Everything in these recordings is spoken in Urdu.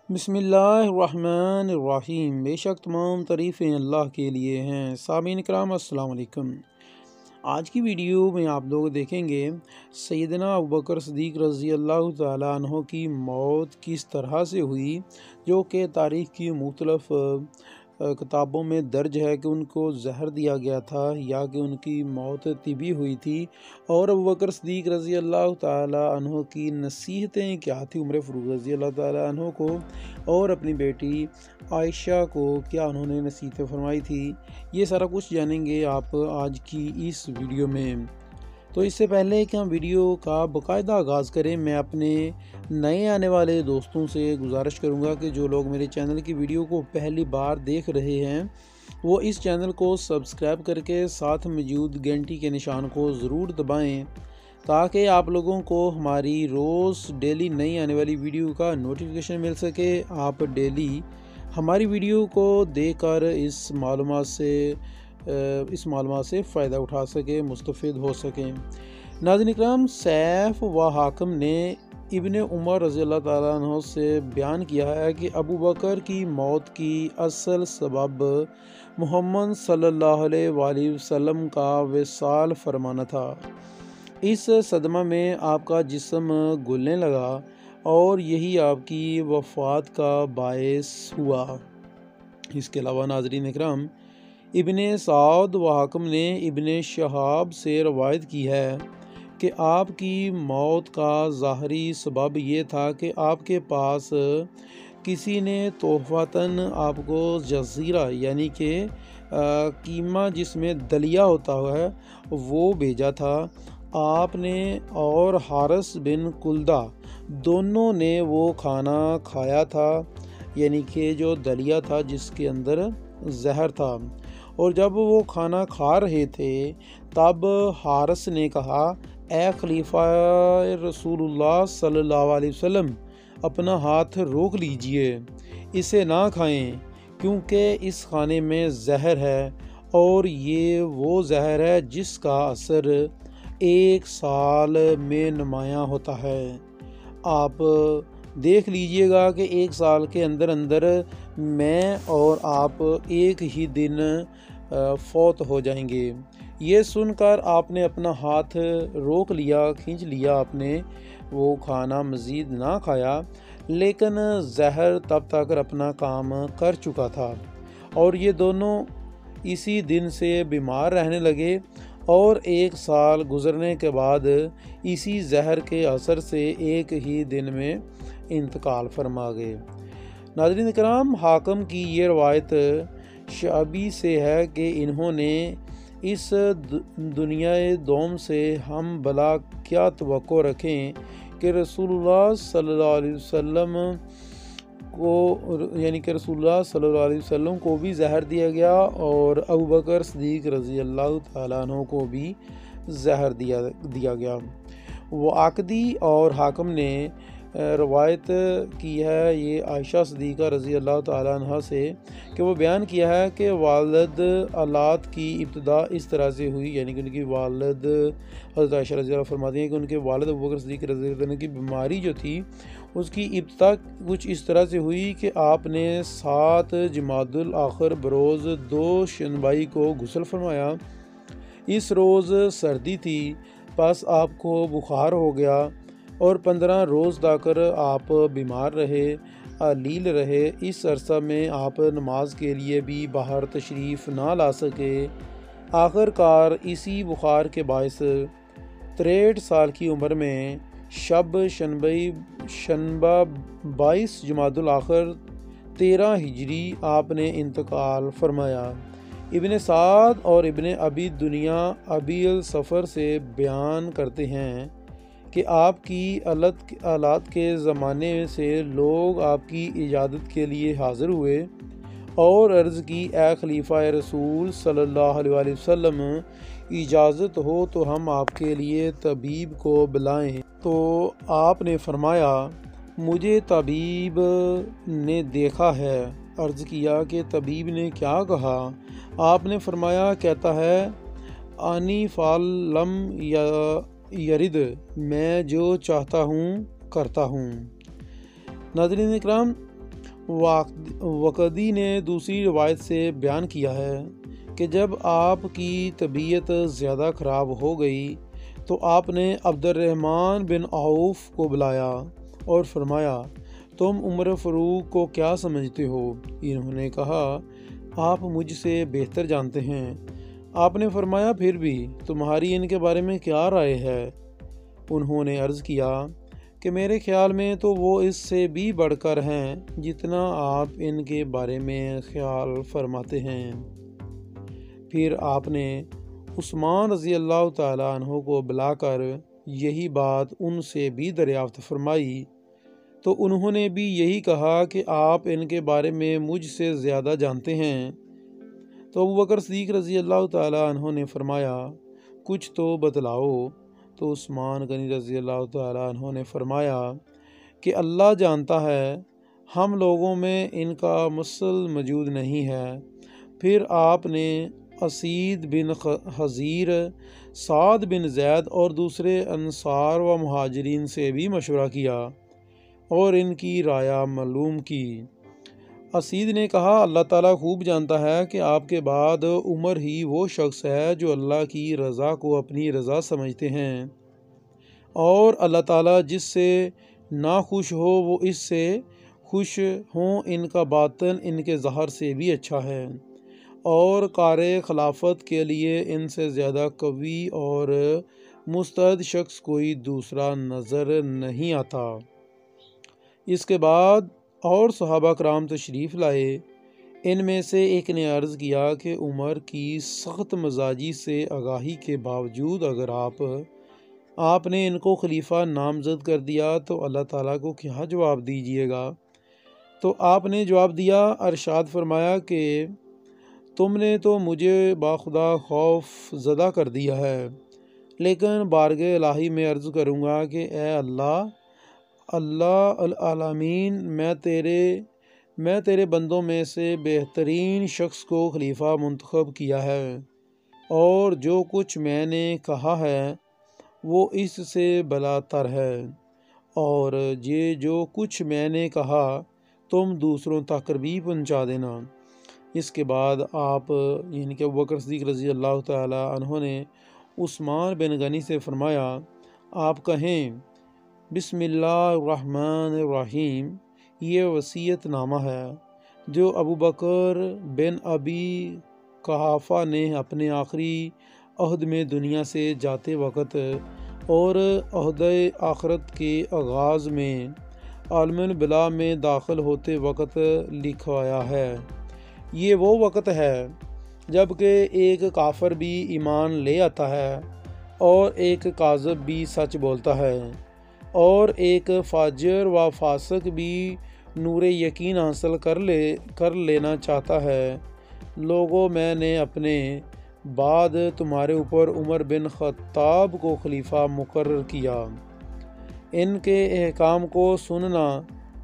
بسم اللہ الرحمن الرحیم۔ بے شک تمام تعریفیں اللہ کے لیے ہیں۔ سامعین کرام السلام علیکم۔ آج کی ویڈیو میں آپ لوگ دیکھیں گے سیدنا ابوبکر صدیق رضی اللہ تعالیٰ عنہ کی موت کس طرح سے ہوئی، جو کہ تاریخ کی مختلف کتابوں میں درج ہے کہ ان کو زہر دیا گیا تھا یا کہ ان کی موت طبی ہوئی تھی، اور ابوبکر صدیق رضی اللہ تعالیٰ عنہ کی نصیحتیں کیا تھی عمر فاروق رضی اللہ تعالیٰ عنہ کو، اور اپنی بیٹی عائشہ کو کیا انہوں نے نصیحتیں فرمائی تھی۔ یہ سارا کچھ جانیں گے آپ آج کی اس ویڈیو میں۔ تو اس سے پہلے کہ ہم ویڈیو کا باقاعدہ آغاز کریں، میں اپنے نئے آنے والے دوستوں سے گزارش کروں گا کہ جو لوگ میرے چینل کی ویڈیو کو پہلی بار دیکھ رہے ہیں وہ اس چینل کو سبسکرائب کر کے ساتھ موجود گھنٹی کے نشان کو ضرور دبائیں تاکہ آپ لوگوں کو ہماری روز ڈیلی نئی آنے والی ویڈیو کا نوٹیفیکیشن مل سکے۔ آپ ڈیلی ہماری ویڈیو کو دیکھ کر اس معلومات سے فائدہ اٹھا سکیں، مستفید ہو سکیں۔ ناظرین اکرام، سیف و حاکم نے ابن عمر رضی اللہ تعالیٰ عنہ سے بیان کیا ہے کہ ابوبکر کی موت کی اصل سبب محمد صلی اللہ علیہ وآلہ وسلم کا وصال فرمانا تھا۔ اس صدمہ میں آپ کا جسم گلنے لگا اور یہی آپ کی وفات کا باعث ہوا۔ اس کے علاوہ ناظرین اکرام، ابن سعد و حاکم نے ابن شہاب سے روایت کی ہے کہ آپ کی موت کا ظاہری سبب یہ تھا کہ آپ کے پاس کسی نے تحفتاً آپ کو جزیرہ یعنی کہ قیمہ جس میں دلیا ہوتا ہے وہ بھیجا تھا۔ آپ نے اور حارث بن کلدہ دونوں نے وہ کھانا کھایا تھا، یعنی کہ جو دلیا تھا جس کے اندر زہر تھا، اور جب وہ کھانا کھا رہے تھے تب حارث نے کہا، اے خلیفہ رسول اللہ صلی اللہ علیہ وسلم، اپنا ہاتھ روک لیجئے، اسے نہ کھائیں کیونکہ اس کھانے میں زہر ہے، اور یہ وہ زہر ہے جس کا اثر 1 سال میں نمایاں ہوتا ہے۔ آپ دیکھ لیجئے گا کہ 1 سال کے اندر میں اور آپ ایک ہی دن فوت ہو جائیں گے۔ یہ سن کر آپ نے اپنا ہاتھ روک لیا، کھینچ لیا، آپ نے وہ کھانا مزید نہ کھایا، لیکن زہر تب تک اپنا کام کر چکا تھا، اور یہ دونوں اسی دن سے بیمار رہنے لگے، اور 1 سال گزرنے کے بعد اسی زہر کے اثر سے ایک ہی دن میں انتقال فرما گئے۔ ناظرین کرام، حاکم کی یہ روایت شعبی سے ہے کہ انہوں نے اس دنیا دوم سے ہم بھلا کیا توقع رکھیں کہ رسول اللہ صلی اللہ علیہ وسلم کو بھی زہر دیا گیا، اور ابوبکر صدیق رضی اللہ تعالیٰ عنہ کو بھی زہر دیا گیا۔ واقدی اور حاکم نے روایت کی ہے یہ عائشہ صدیقہ رضی اللہ تعالیٰ عنہ سے کہ وہ بیان کیا ہے کہ والد اولاد کی ابتدا اس طرح سے ہوئی، یعنی کہ ان کی والد حضرت عائشہ رضی اللہ فرماتی ہیں کہ ان کے والد ابوبکر صدیق رضی اللہ عنہ کی بیماری جو تھی اس کی ابتدا کچھ اس طرح سے ہوئی کہ آپ نے 7 جمادی الاخر بروز 2 شنبائی کو غسل فرمایا۔ اس روز سردی تھی، پس آپ کو بخار ہو گیا، اور 15 روز تک آپ بیمار رہے، علیل رہے۔ اس عرصہ میں آپ نماز کے لیے بھی باہر تشریف نہ لا سکے۔ آخر کار اسی بخار کے باعث 63 سال کی عمر میں شب شنبہ 22 جمادی الاخر 13 ہجری آپ نے انتقال فرمایا۔ ابن سعد اور ابن ابی دنیا ابی السفر سے بیان کرتے ہیں کہ آپ کی اولاد کے زمانے سے لوگ آپ کی اجازت کے لیے حاضر ہوئے اور عرض کی، اے خلیفہ رسول صلی اللہ علیہ وآلہ وسلم، اجازت ہو تو ہم آپ کے لیے طبیب کو بلائیں؟ تو آپ نے فرمایا، مجھے طبیب نے دیکھا ہے۔ عرض کیا کہ طبیب نے کیا کہا؟ آپ نے فرمایا، کہتا ہے، انی فعل لم یرد، میں جو چاہتا ہوں کرتا ہوں۔ ناظرین اکرام، وقدی نے دوسری روایت سے بیان کیا ہے کہ جب آپ کی طبیعت زیادہ خراب ہو گئی تو آپ نے عبد الرحمن بن عوف کو بلایا اور فرمایا، تم عمر فاروق کو کیا سمجھتے ہو؟ انہوں نے کہا، آپ مجھ سے بہتر جانتے ہیں۔ آپ نے فرمایا، پھر بھی تمہاری ان کے بارے میں کیا رائے ہے؟ انہوں نے عرض کیا کہ میرے خیال میں تو وہ اس سے بھی بڑھ کر ہیں جتنا آپ ان کے بارے میں خیال فرماتے ہیں۔ پھر آپ نے عثمان رضی اللہ تعالیٰ عنہ کو بلا کر یہی بات ان سے بھی دریافت فرمائی تو انہوں نے بھی یہی کہا کہ آپ ان کے بارے میں مجھ سے زیادہ جانتے ہیں۔ تو ابوبکر صدیق رضی اللہ تعالیٰ عنہ نے فرمایا، کچھ تو بتلاؤ۔ تو عثمان غنی رضی اللہ تعالیٰ عنہ نے فرمایا کہ اللہ جانتا ہے، ہم لوگوں میں ان کا مثل موجود نہیں ہے۔ پھر آپ نے اسید بن حضیر، سعد بن زید اور دوسرے انصار و مہاجرین سے بھی مشورہ کیا اور ان کی رائے معلوم کی۔ اسید نے کہا، اللہ تعالیٰ خوب جانتا ہے کہ آپ کے بعد عمر ہی وہ شخص ہے جو اللہ کی رضا کو اپنی رضا سمجھتے ہیں، اور اللہ تعالیٰ جس سے ناخوش ہو وہ اس سے خوش ہوں، ان کا باطن ان کے ظاہر سے بھی اچھا ہے، اور کار خلافت کے لیے ان سے زیادہ قوی اور مستعد شخص کوئی دوسرا نظر نہیں آتا۔ اس کے بعد اور صحابہ کرام تشریف لائے۔ ان میں سے ایک نے عرض کیا کہ عمر کی سخت مزاجی سے آگاہی کے باوجود اگر آپ نے ان کو خلیفہ نامزد کر دیا تو اللہ تعالیٰ کو کیا جواب دیجیے گا؟ تو آپ نے جواب دیا، ارشاد فرمایا کہ تم نے تو مجھے باخدا خوف زدہ کر دیا ہے، لیکن بارگاہ الہی میں عرض کروں گا کہ اے اللہ العالمین، میں تیرے بندوں میں سے بہترین شخص کو خلیفہ منتخب کیا ہے، اور جو کچھ میں نے کہا ہے وہ اس سے بلاتر ہے، اور یہ جو کچھ میں نے کہا تم دوسروں تک بھی پہنچا دینا۔ اس کے بعد آپ یعنی کہ ابوبکر صدیق رضی اللہ تعالیٰ عنہ نے عثمان بن غنی سے فرمایا، آپ کہیں، بسم اللہ الرحمن الرحیم، یہ وصیت نامہ ہے جو ابوبکر بن ابی قحافہ نے اپنے آخری عہد میں دنیا سے جاتے وقت اور عہد آخرت کے آغاز میں عالم البلا میں داخل ہوتے وقت لکھوایا ہے۔ یہ وہ وقت ہے جب کہ ایک کافر بھی ایمان لے آتا ہے اور ایک کاذب بھی سچ بولتا ہے، اور ایک فاجر و فاسق بھی نور یقین حاصل کر لینا چاہتا ہے۔ لوگوں، میں نے اپنے بعد تمہارے اوپر عمر بن خطاب کو خلیفہ مقرر کیا۔ ان کے احکام کو سننا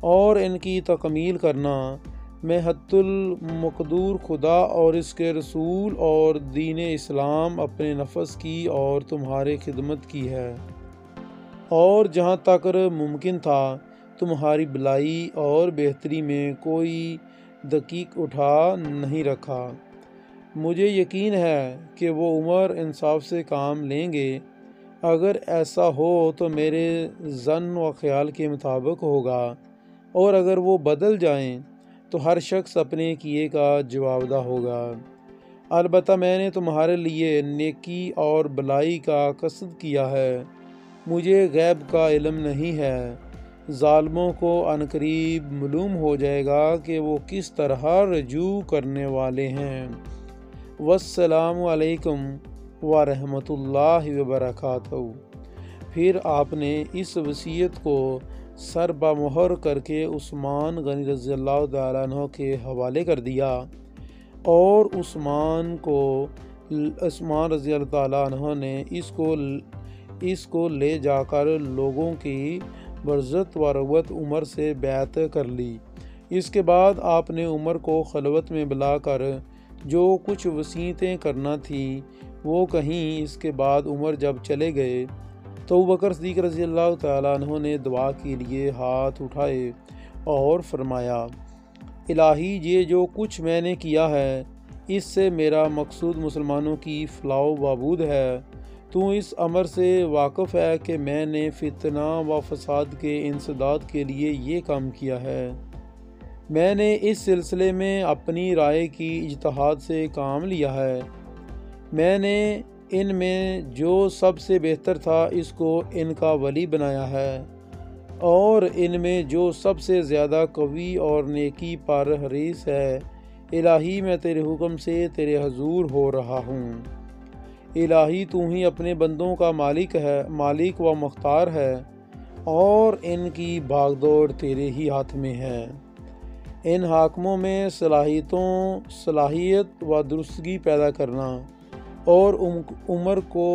اور ان کی تکمیل کرنا میں حد المقدور خدا اور اس کے رسول اور دین اسلام اپنے نفس کی اور تمہارے خدمت کی ہے، اور جہاں تک ممکن تھا تمہاری بھلائی اور بہتری میں کوئی دقیق اٹھا نہیں رکھا۔ مجھے یقین ہے کہ وہ عمر انصاف سے کام لیں گے۔ اگر ایسا ہو تو میرے ظن و خیال کے مطابق ہوگا، اور اگر وہ بدل جائیں تو ہر شخص اپنے کیے کا جوابدہ ہوگا۔ البتہ میں نے تمہارے لیے نیکی اور بھلائی کا قصد کیا ہے، مجھے غیب کا علم نہیں ہے۔ ظالموں کو عنقریب معلوم ہو جائے گا کہ وہ کس طرح رجوع کرنے والے ہیں۔ والسلام علیکم ورحمۃ اللہ وبرکاتہ۔ پھر آپ نے اس وصیت کو سر بمہر کر کے عثمان غنی رضی اللہ تعالیٰ عنہ کے حوالے کر دیا، اور عثمان رضی اللہ تعالیٰ عنہ نے اس کو لے جا کر لوگوں کی برزت و رغبت عمر سے بیعت کر لی۔ اس کے بعد آپ نے عمر کو خلوت میں بلا کر جو کچھ وصیتیں کرنا تھی وہ کہیں۔ اس کے بعد عمر جب چلے گئے تو ابوبکر صدیق رضی اللہ تعالیٰ عنہ نے دعا کے لیے ہاتھ اٹھائے اور فرمایا، الہی یہ جو کچھ میں نے کیا ہے اس سے میرا مقصود مسلمانوں کی فلاح و بہبود ہے۔ تو اس امر سے واقف ہے کہ میں نے فتنہ و فساد کے انسداد کے لیے یہ کام کیا ہے۔ میں نے اس سلسلے میں اپنی رائے کی اجتہاد سے کام لیا ہے۔ میں نے ان میں جو سب سے بہتر تھا اس کو ان کا ولی بنایا ہے، اور ان میں جو سب سے زیادہ قوی اور نیکی پر حریص ہے۔ الہی میں تیرے حکم سے تیرے حضور ہو رہا ہوں۔ الہی تو ہی اپنے بندوں کا مالک و مختار ہے، اور ان کی بھاگ دوڑ تیرے ہی ہاتھ میں ہے۔ ان حاکموں میں صلاحیت و درستگی پیدا کرنا اور عمر کو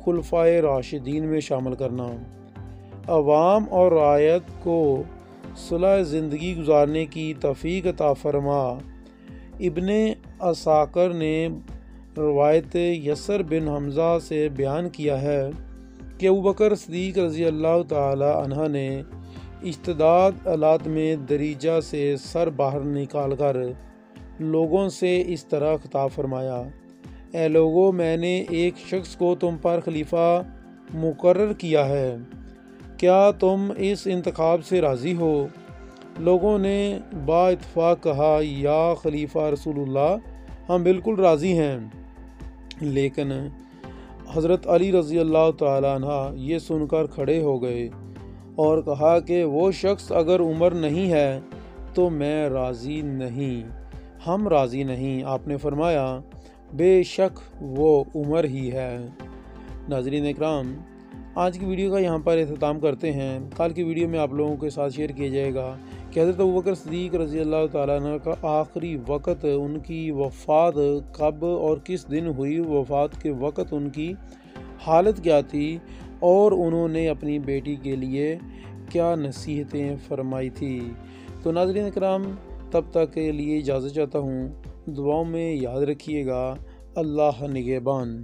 خلفائے راشدین میں شامل کرنا، عوام اور رعیت کو صلح زندگی گزارنے کی توفیق عطا فرما۔ ابن عساکر نے روایت یسر بن حمزہ سے بیان کیا ہے کہ ابوبکر صدیق رضی اللہ تعالی عنہ نے اشتداد حالات میں دریجہ سے سر باہر نکال کر لوگوں سے اس طرح خطاب فرمایا: اے لوگو، میں نے ایک شخص کو تم پر خلیفہ مقرر کیا ہے، کیا تم اس انتخاب سے راضی ہو؟ لوگوں نے با اتفاق کہا: یا خلیفہ رسول اللہ، ہم بالکل راضی ہیں۔ لیکن حضرت علی رضی اللہ تعالیٰ عنہ یہ سن کر کھڑے ہو گئے اور کہا کہ وہ شخص اگر عمر نہیں ہے تو میں راضی نہیں، ہم راضی نہیں۔ آپ نے فرمایا: بے شک وہ عمر ہی ہے۔ ناظرین اکرام، آج کی ویڈیو کا یہاں پر اختتام کرتے ہیں۔ کل کی ویڈیو میں آپ لوگوں کے ساتھ شیئر کیا جائے گا کہ حضرت ابوبکر صدیق رضی اللہ تعالیٰ عنہ کا آخری وقت، ان کی وفات کب اور کس دن ہوئی، وفات کے وقت ان کی حالت کیا تھی، اور انہوں نے اپنی بیٹی کے لیے کیا نصیحتیں فرمائی تھی۔ تو ناظرین اکرام، تب تک کے لیے اجازت چاہتا ہوں، دعاؤں میں یاد رکھیے گا۔ اللہ نگہبان۔